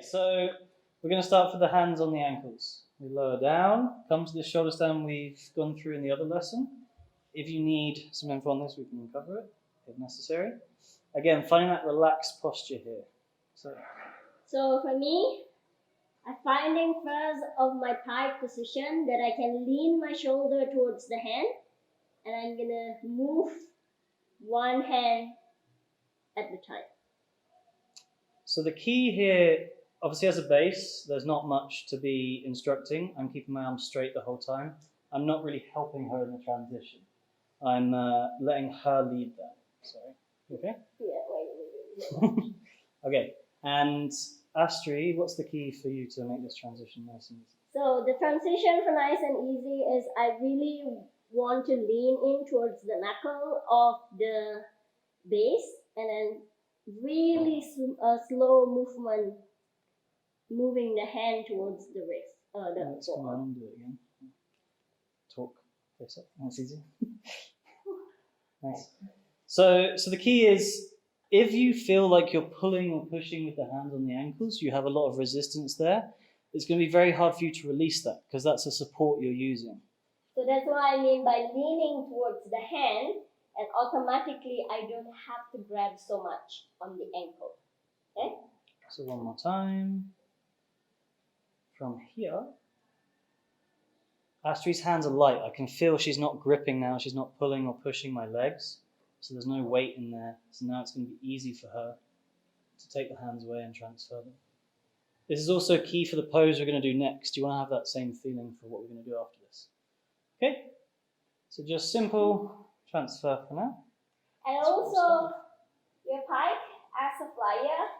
Okay, so we're going to start with the hands on the ankles. We lower down, come to the shoulder stand we've gone through in the other lesson. If you need some info on this, we can cover it if necessary. Again, finding that relaxed posture here. So for me, I'm finding first of my pike position that I can lean my shoulder towards the hand, and I'm gonna move one hand at the time. So the key here, obviously as a base, there's not much to be instructing. I'm keeping my arms straight the whole time. I'm not really helping her in the transition. I'm letting her lead that. Sorry. Okay? Yeah, wait. Okay, and Astri, what's the key for you to make this transition nice and easy? So the transition for nice and easy is I really want to lean in towards the knuckle of the base, and then really slow movement, moving the hand towards the wrist. Let's come on and do it again. Talk, face up, that's easy. Nice. So the key is, if you feel like you're pulling or pushing with the hands on the ankles, you have a lot of resistance there, it's going to be very hard for you to release that because that's a support you're using. So that's what I mean by leaning towards the hand, and automatically I don't have to grab so much on the ankle. Okay? So one more time. From here, Astri's hands are light. I can feel she's not gripping now. She's not pulling or pushing my legs. So there's no weight in there. So now it's going to be easy for her to take the hands away and transfer them. This is also key for the pose we're going to do next. You want to have that same feeling for what we're going to do after this. Okay? So just simple transfer for now. And also, your pike as a flyer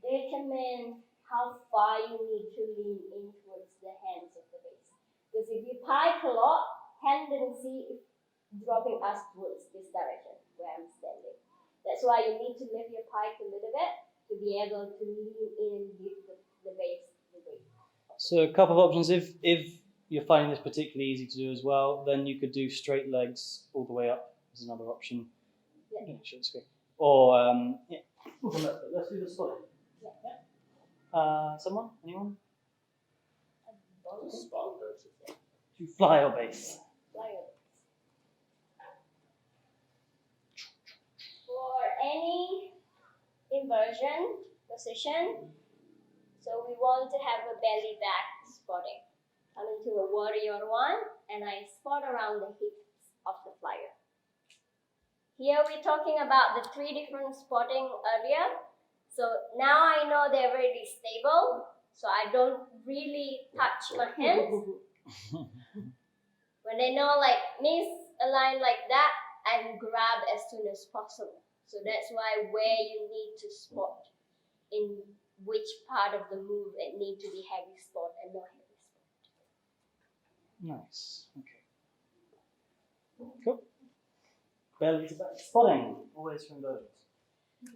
determines how far you need to lean in towards the hands of the base. Because if you pike a lot, tendency is dropping us towards this direction where I'm standing. That's why you need to lift your pike a little bit to be able to lean in and give the base the weight. So a couple of options. If you're finding this particularly easy to do as well, then you could do straight legs all the way up as another option. Yeah. Or let's do the spot. Yeah. Someone? Anyone? To fly or base. For any inversion position, so we want to have a belly back spotting. I'm into a warrior one, and I spot around the hips of the flyer. Here we're talking about the 3 different spotting earlier. So now I know they're really stable, so I don't really touch my hands. When they know like misalign like that, I grab as soon as possible. So that's why where you need to spot in which part of the move it need to be heavy spot and not heavy spot. Nice. Okay. Cool. Belly to back spotting, always from inversions.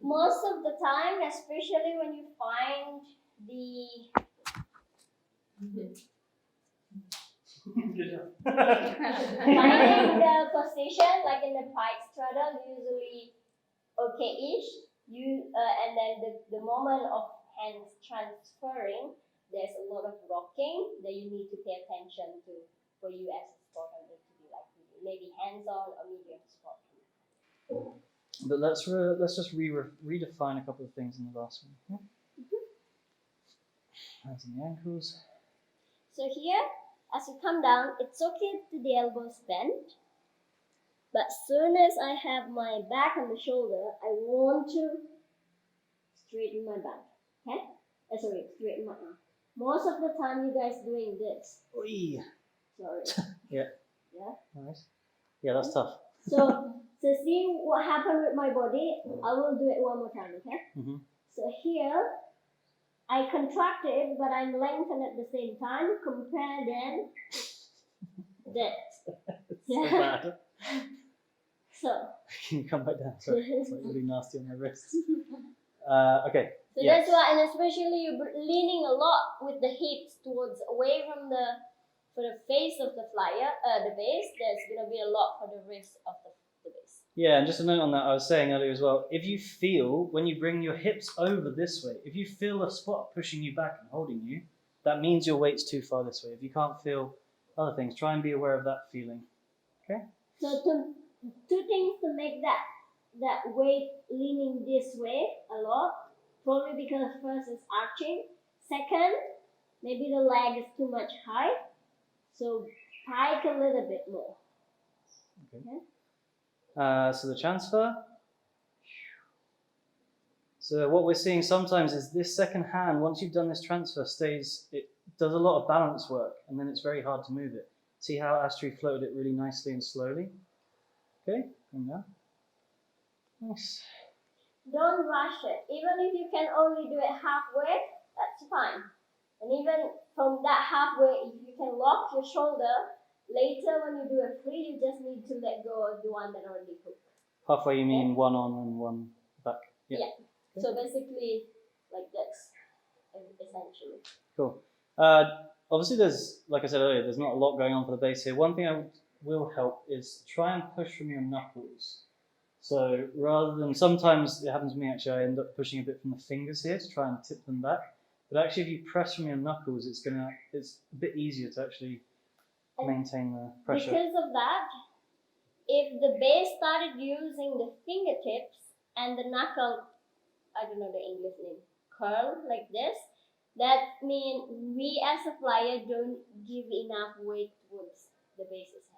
Most of the time, especially when you find the Good job. finding the position, like in the pike straddle, usually okay-ish. And then the moment of hands transferring, there's a lot of rocking that you need to pay attention to for you as a spotter to be like maybe hands-on or medium spot. But let's just redefine a couple of things in the last one. Hands on the ankles. So here, as you come down, it's okay to the elbows bent. But as soon as I have my back on the shoulder, I want to straighten my back. Okay? Straighten my arm. Most of the time, you guys doing this. Oi. Sorry. Yeah. Yeah. Nice. Yeah, that's tough. So see what happened with my body. I will do it one more time. Okay? Mm-hmm. So here, I contracted, but I'm lengthened at the same time. Compare then that. So bad. So. Can you come back down? Sorry, it's like really nasty on my wrists. Okay. So that's why, and especially you're leaning a lot with the hips towards away from the face of the flyer, the base. There's gonna be a lot for the wrist of the base. Yeah, and just a note on that, I was saying earlier as well, if you feel, when you bring your hips over this way, if you feel a spot pushing you back and holding you, that means your weight's too far this way. If you can't feel other things, try and be aware of that feeling. Okay? So two things to make that weight leaning this way a lot. Probably because first it's arching. Second, maybe the leg is too much high. So pike a little bit more. Okay. So the transfer. So what we're seeing sometimes is this second hand, once you've done this transfer, it does a lot of balance work, and then it's very hard to move it. See how Astrid floated it really nicely and slowly? Okay, come down. Nice. Don't rush it. Even if you can only do it halfway, that's fine. And even from that halfway, if you can lock your shoulder, later when you do a free, you just need to let go of the one that already hooked. Halfway you mean one on and one back? Yeah. Okay. So basically like this, essentially. Cool. Obviously there's, like I said earlier, there's not a lot going on for the base here. One thing will help is try and push from your knuckles. So rather than, sometimes it happens to me actually, I end up pushing a bit from the fingers here to try and tip them back. But actually if you press from your knuckles, it's a bit easier to actually maintain the pressure. Because of that, if the base started using the fingertips and the knuckle, I don't know the English name, curl like this, that means we as a flyer don't give enough weight towards the base's head.